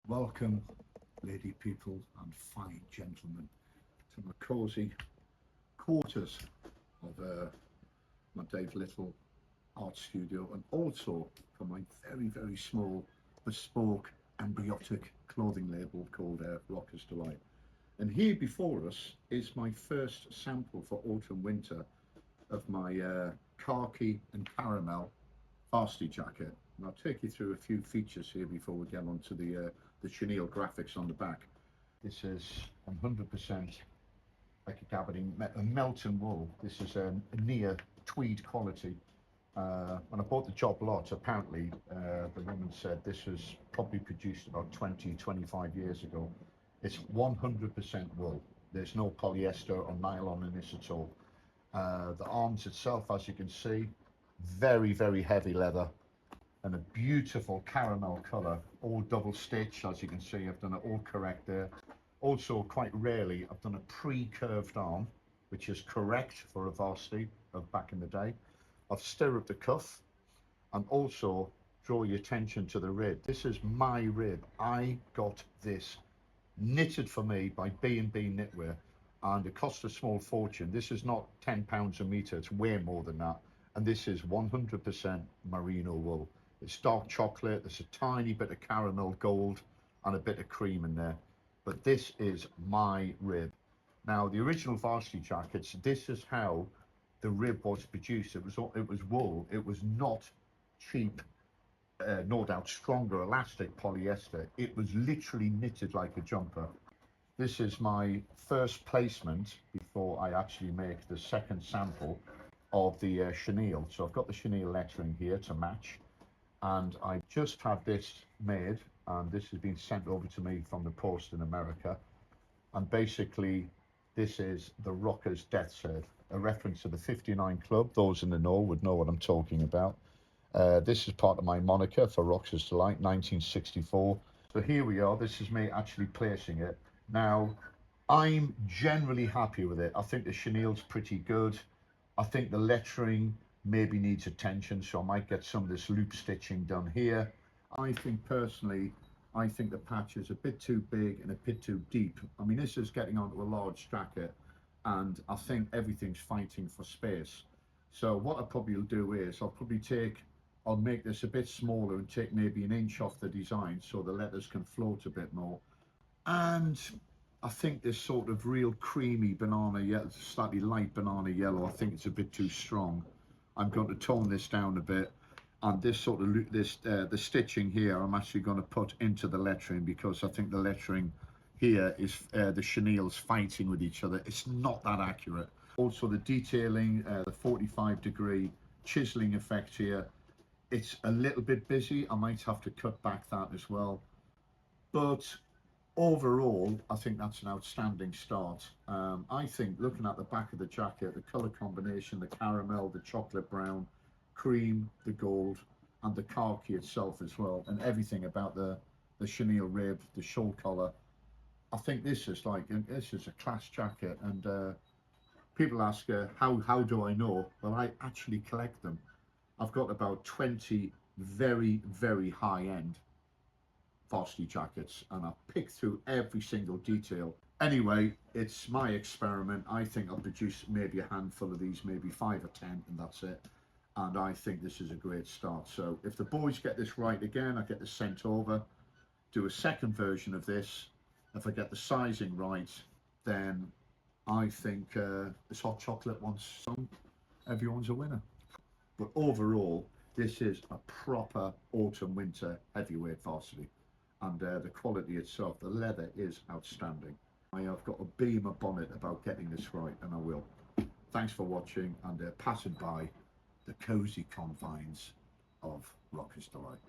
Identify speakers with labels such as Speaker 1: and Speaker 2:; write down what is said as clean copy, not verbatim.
Speaker 1: Welcome, lady people and fine gentlemen, to my cosy quarters of my Dave Little art studio, and also for my very small bespoke embryotic clothing label called Rockers Delight. And here before us is my first sample for autumn winter of my khaki and caramel Varsity jacket. And I'll take you through a few features here before we get onto the chenille graphics on the back. This is 100% like a gabardine, a Melton wool. This is a near tweed quality. When I bought the job lot, apparently the woman said this was probably produced about 20, 25 years ago. It's 100% wool. There's no polyester or nylon in this at all. The arms itself, as you can see, very heavy leather and a beautiful caramel color, all double stitch. As you can see, I've done it all correct there. Also, quite rarely, I've done a pre-curved arm, which is correct for a varsity of back in the day. I've stirruped the cuff and also draw your attention to the rib. This is my rib. I got this knitted for me by B&B Knitwear, and it cost a small fortune. This is not £10 a meter, it's way more than that. And this is 100% merino wool. It's dark chocolate, there's a tiny bit of caramel gold and a bit of cream in there. But this is my rib. Now, the original varsity jackets, this is how the rib was produced. It was wool. It was not cheap, no doubt stronger elastic polyester. It was literally knitted like a jumper. This is my first placement before I actually make the second sample of the chenille. So I've got the chenille lettering here to match, and I just had this made, and this has been sent over to me from the post in America. And basically this is the Rockers Death's Head, a reference to the 59 Club. Those in the know would know what I'm talking about. This is part of my moniker for Rockers Delight, 1964. So here we are. This is me actually placing it. Now, I'm generally happy with it. I think the chenille's pretty good. I think the lettering maybe needs attention, so I might get some of this loop stitching done here. I think personally, I think the patch is a bit too big and a bit too deep. I mean, this is getting onto a large jacket, and I think everything's fighting for space. So what I probably will do is I'll make this a bit smaller and take maybe an inch off the design so the letters can float a bit more. And I think this sort of real creamy banana yellow, slightly light banana yellow, I think it's a bit too strong. I'm going to tone this down a bit, and this sort of the stitching here I'm actually going to put into the lettering, because I think the lettering here is the chenille's fighting with each other. It's not that accurate. Also the detailing, the 45-degree chiseling effect here, it's a little bit busy. I might have to cut back that as well, but overall, I think that's an outstanding start. I think looking at the back of the jacket, the colour combination, the caramel, the chocolate brown, cream, the gold, and the khaki itself as well, and everything about the chenille rib, the shawl collar. I think this is a class jacket, and people ask how do I know? Well, I actually collect them. I've got about 20 very high end varsity jackets, and I've picked through every single detail. Anyway, it's my experiment. I think I'll produce maybe a handful of these, maybe 5 or 10, and that's it. And I think this is a great start. So if the boys get this right again, I get this sent over, do a second version of this. If I get the sizing right, then I think this hot chocolate once sung, everyone's a winner. But overall, this is a proper autumn winter heavyweight varsity, and the quality itself, the leather is outstanding. I have got a beam of bonnet about getting this right, and I will. Thanks for watching, and passing by the cosy confines of Rockers Delight.